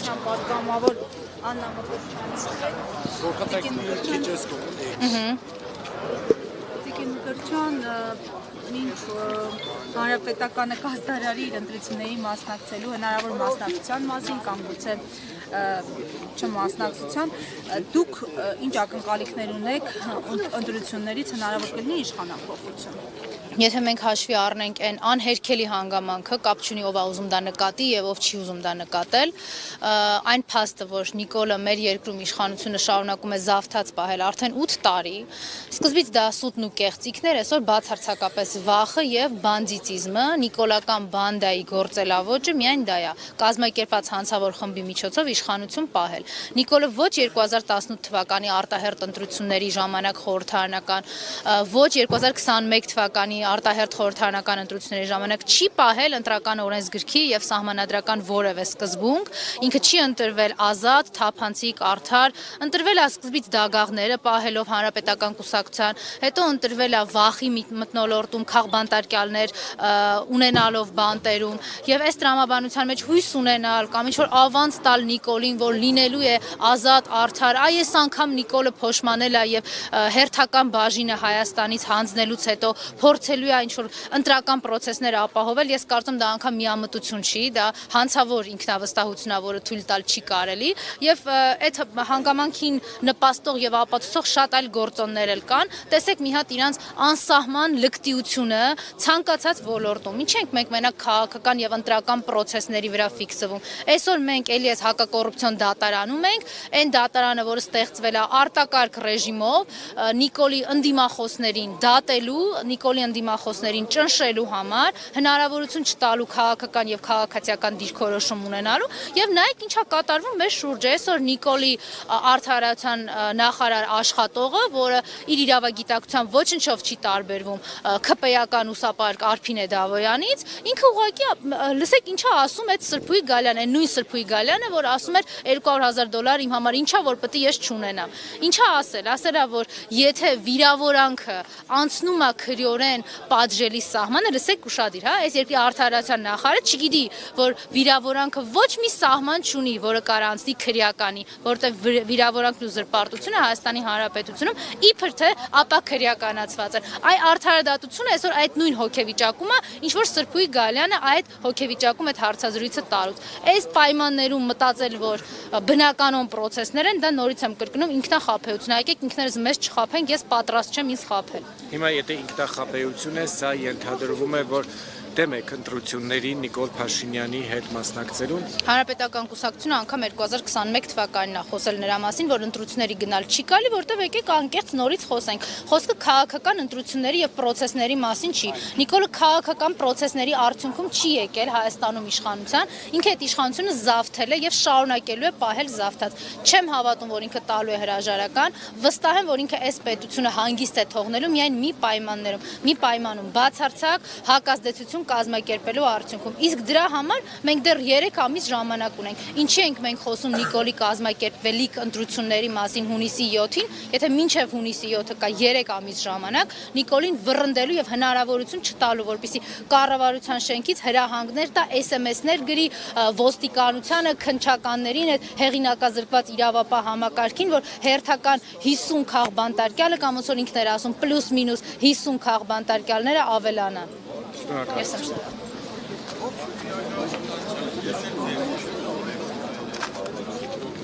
ընկերության պատգամավոր Աննա Մկրտչյանի Տիկին Մկրտչյան ինչ հանրապետականը կազմարարի իր ընտրությունների մասնակցելու հնարավոր մասնակցության մասին կամ գուցե չմասնակցության, դուք ինչ ակնկալիքներ ունեք ընտրություններից հնարավոր կլինի իշխանափոխություն։ Եթե մենք հաշվի առնենք այն անհերքելի հանգամանքը, կապ չունի ով է ուզում դա նկատի եւ ով չի ուզում դա նկատել, այն փաստը, որ Նիկոլը մեր երկրում իշխանությունը շարունակում է զավթած պահել արդեն 8 տարի, սկզբից դա սուտն ու կեղծիքներ, այսօր բացարձակապես վախը եւ բանդիտիզմը, նիկոլական բանդայի գործելավոճը միայն դա է, կազմակերպած հանցավոր խմբի միջոցով իշխանություն պահել։ Նիկոլը ոչ 2018 թվականի արտահերտ ընտրությունների ժամանակ խորհրդարանական, ոչ 2021 թվականի արտահերտ խորհրդարանական ընտրությունների ժամանակ չի պահել ընտրական օրենսգրքի եւ սահմանադրական որևէ սկզբունք, ինքը չի ընտրվել ազատ, թափանցիկ, արդար, ընտրվել է սկզբից դագաղները պահելով հանրապետական կուսակցության, հետո ընտրվել է վախի մթնոլորտում քաղբանտարկյալներ ունենալով բանտերում եւ այս տրամաբանության մեջ հույս ունենալ կամ ինչ որ ավանց տալ Նիկոլին, որ լինելու է ազատ, արդար, այս անգամ Նիկոլը փոշմանել է եւ հերթական բաժինը Հայաստանից հանձնելուց հետո փորձելու է ինչ-որ ընտրական պրոցեսներ ապահովել, ես կարծում դա անգամ միամտություն չի, դա հանցավոր ինքնավստահությունն է, որը թույլ տալ չի կարելի, եւ այդ հանգամանքին նպաստող եւ ապացուցող շատ այլ գործոններ էլ կան, տեսեք մի հատ իրանց անսահման լկտիությունը ցանկացած ոլորտում, ինչ ենք մենք մենակ քաղաքական եւ ընտրական պրոցեսների վրա ֆիքսվում, այսօր մենք էլի այս հակակոռուպցիոն դատարանում ենք, այն դատարանը, որը ստեղծվել է արտակարգ ռեժիմով, Նիկոլի ընդդիմախոսներին դատելու, Նիկոլի ընդդիմախոսներին ճնշելու համար հնարավորություն չտալու քաղաքական եւ քաղաքացիական դիրքորոշում ունենալու եւ նայեք ինչա կատարվում մեր շուրջը այսօր Նիկոլի արդարացան նախարար աշխատողը, որը իր իրավագիտակցությամբ ոչնչով չի տարբերվում ՔՊ-ական ուսապարկ Արփինե Դավոյանից, ինքը ուղղակի լսեք ինչա ասում այդ Սրբուի Գալյանը, այն նույն Սրբուի Գալյանը, որ ասում էր $200,000 իմ համար ինչա որ պետք է ես չունենամ։ Ինչա ասել է որ եթե վիրավորանքը անցնում է քրեորեն պատժելի սահմանը, լսեք ուշադիր, հա, այս երկրի արդարացան նախարարը չգիտի, որ վիրավորանքը ոչ մի սահման չունի, որը կարող անցնի քրեականի, որտեղ վիրավորանքն ու զրպարտությունը Հայաստանի Հանրապետությունում իբր թե ապա քրեականացված են։ Այ արդարադատությունը այսօր այդ նույն հոգեվիճակում է, ինչ որ Սրբուի Գալյանը այդ հոգեվիճակում այդ հարցազրույցը տարուց։ Այս պայմաններում մտածել, որ բնականon պրոցեսներ են, դա նորից եմ կրկնում ինքնախապեյություն, եկեք ինքներս մեզ չխափենք, ես պատրաստ չեմ ինձ խափել։ Հիմա եթե ինքնախապեյություն է, սա ենթադրվում է, որ դեմ եք ընտրությունների Նիկոլ Փաշինյանի հետ մասնակցելուն։ Հանրապետական կուսակցությունը անգամ 2021 թվականին է խոսել նրա մասին, որ ընտրությունների գնալ չի կարելի, որտեղ եկեք անկեղծ նորից խոսենք։ Խոսքը քաղաքական ընտրությունների եւ պրոցեսների մասին չի։ Նիկոլը քաղաքական պրոցեսների արդյունքում չի եկել Հայաստանում իշխանության, ինքը այդ իշխանությունը զավթել է եւ շարունակելու է պահել զավթած։ Չեմ հավատում, որ ինքը տալու է հրաժարական, վստահ եմ, որ ինքը այս պետությունը հանգիստ է թողնելու միայն մի պայմանում բացարձակ հակազդեցություն կազմակերպելու արդյունքում։ Իսկ դրա համար մենք դեռ 3 ամիս ժամանակ ունենք։ Ինչի ենք մենք խոսում Նիկոլի կազմակերպվելիք ընտրությունների մասին հունիսի 7-ին, եթե մինչև հունիսի 7-ը կա 3 ամիս ժամանակ Նիկոլին վռնդելու եւ հնարավորություն չտալու, որպեսզի կառավարության շենքից հրահանգներ տա, SMS-ներ գրի ոստիկանությանը, քննչականներին, այդ հեղինակազրկված իրավապահ համակարգին, որ հերթական 50 քաղբանտարկյալը կամ ոնց որ ինքն էր ասում պլյուս մինուս 50 քաղբանտարկյալները ավելանան։ Շնորհակալ։ Ես եմ շնորհակալ։